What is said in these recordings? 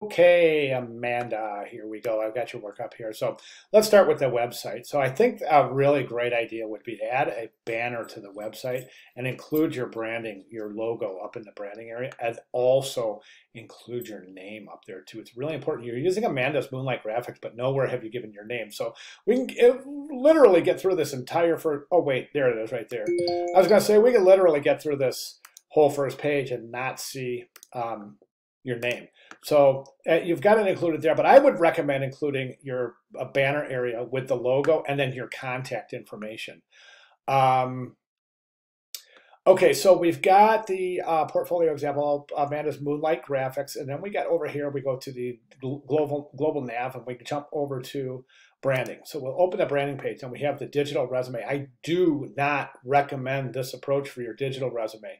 Okay, Amanda, here we go. I've got your work up here. So let's start with the website. So I think a really great idea would be to add a banner to the website and include your branding, your logo up in the branding area, and also include your name up there too. It's really important. You're using Amanda's Moonlight Graphics, but nowhere have you given your name. So we can literally get through this entire first, oh wait, there it is right there. I was gonna say we can literally get through this whole first page and not see your name. So you've got it included there, but I would recommend including your banner area with the logo and then your contact information. Um, okay, so we've got the portfolio example of Amanda's Moonlight Graphics, and then we got over here, we go to the global nav, and we can jump over to branding. So we'll open the branding page, and we have the digital resume. I do not recommend this approach for your digital resume.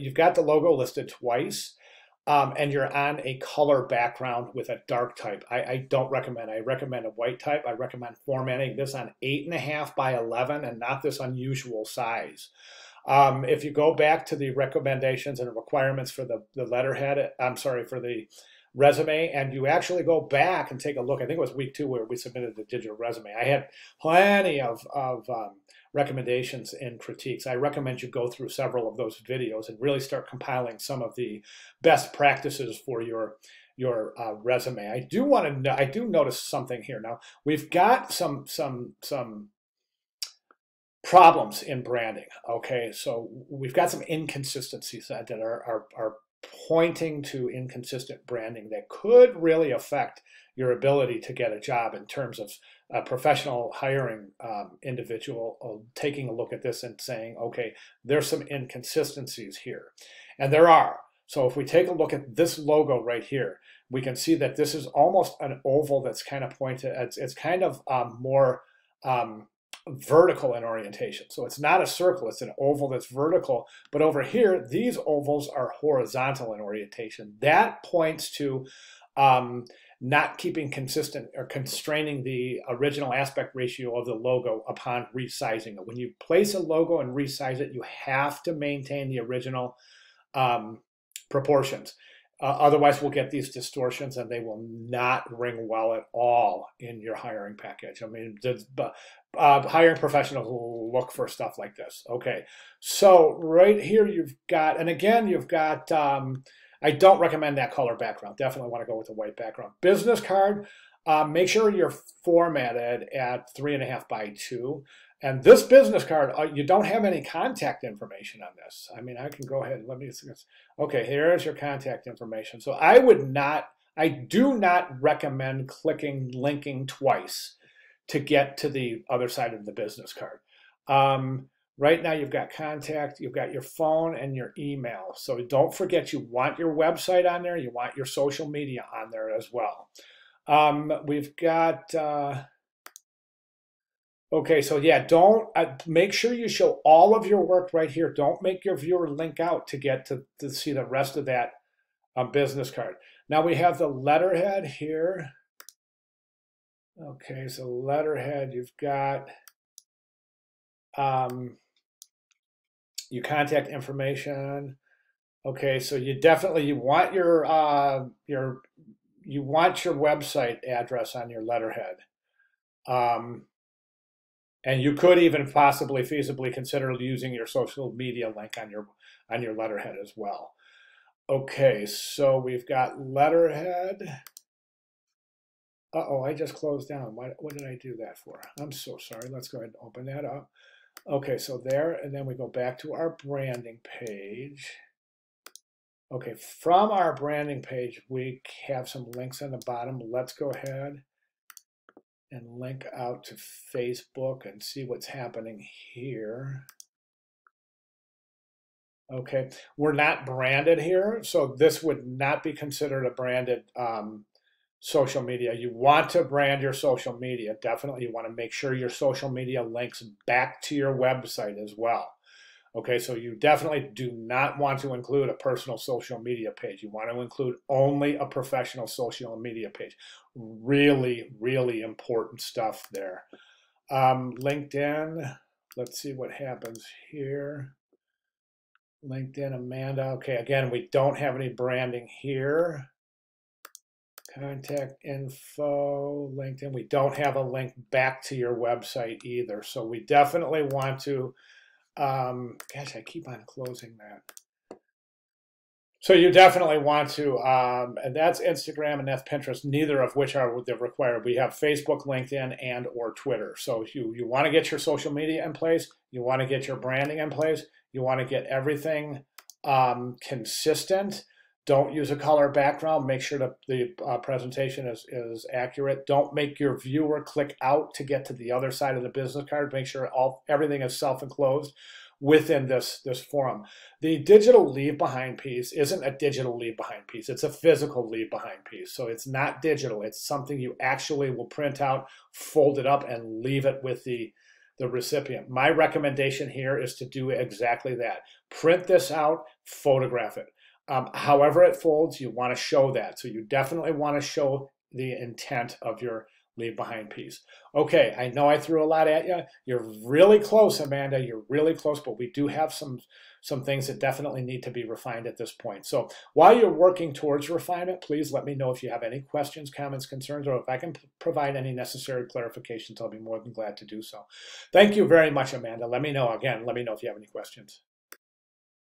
You've got the logo listed twice. And you're on a color background with a dark type. I don't recommend. I recommend a white type. I recommend formatting this on 8.5 by 11 and not this unusual size. If you go back to the recommendations and requirements for the letterhead, I'm sorry, for the resume, and you actually go back and take a look, I think it was week 2 where we submitted the digital resume. I had plenty of recommendations and critiques. I recommend you go through several of those videos and really start compiling some of the best practices for your resume. I do notice something here. Now we've got some problems in branding. Okay, so we've got some inconsistencies that are pointing to inconsistent branding that could really affect your ability to get a job in terms of a professional hiring individual taking a look at this and saying, okay, there's some inconsistencies here. And there are. So if we take a look at this logo right here, we can see that this is almost an oval that's kind of pointed, it's kind of more vertical in orientation. So it's not a circle, it's an oval that's vertical. But over here, these ovals are horizontal in orientation. That points to not keeping consistent or constraining the original aspect ratio of the logo upon resizing it. When you place a logo and resize it, you have to maintain the original proportions. Otherwise, we'll get these distortions and they will not ring well at all in your hiring package. I mean, hiring professionals will look for stuff like this. Okay, so right here you've got, and again, you've got, I don't recommend that color background. Definitely want to go with a white background. Business card, make sure you're formatted at 3.5 by 2. And this business card, you don't have any contact information on this. I mean, I can go ahead and let me see this. Okay, here's your contact information. So I do not recommend linking twice to get to the other side of the business card. Right now you've got contact, you've got your phone and your email. So don't forget you want your website on there, you want your social media on there as well. We've got, okay, so yeah, don't make sure you show all of your work right here. Don't make your viewer link out to get to see the rest of that business card. Now we have the letterhead here. Okay, so letterhead, you've got your contact information. Okay, so you want your website address on your letterhead. And you could even possibly feasibly consider using your social media link on your letterhead as well. Okay, so we've got letterhead. Uh-oh, I just closed down. What did I do that for? I'm so sorry. Let's go ahead and open that up. Okay, so there, and then we go back to our branding page. Okay, from our branding page, we have some links on the bottom. Let's go ahead and link out to Facebook and see what's happening here. Okay, we're not branded here, so this would not be considered a branded social media. You want to brand your social media. Definitely, you want to make sure your social media links back to your website as well. Okay, so you definitely do not want to include a personal social media page. You want to include only a professional social media page. Really, really important stuff there. LinkedIn, let's see what happens here. LinkedIn, Amanda. Okay, again, we don't have any branding here. Contact info, LinkedIn. We don't have a link back to your website either. So we definitely want to, gosh, I keep on closing that. So you definitely want to, and that's Instagram and that's Pinterest, neither of which are the required. We have Facebook, LinkedIn, and or Twitter. So you want to get your social media in place, you want to get your branding in place, you want to get everything consistent. Don't use a color background. Make sure that the presentation is accurate. Don't make your viewer click out to get to the other side of the business card. Make sure everything is self-enclosed within this forum. The digital leave behind piece isn't a digital leave behind piece. It's a physical leave behind piece. So it's not digital. It's something you actually will print out, fold it up, and leave it with the recipient. My recommendation here is to do exactly that. Print this out, photograph it. However it folds, you want to show that. So you definitely want to show the intent of your leave behind piece. Okay, I know I threw a lot at you. You're really close, Amanda. You're really close, but we do have some things that definitely need to be refined at this point. So while you're working towards refinement, please let me know if you have any questions, comments, concerns, or if I can provide any necessary clarifications. I'll be more than glad to do so. Thank you very much, Amanda. Let me know again. Let me know if you have any questions.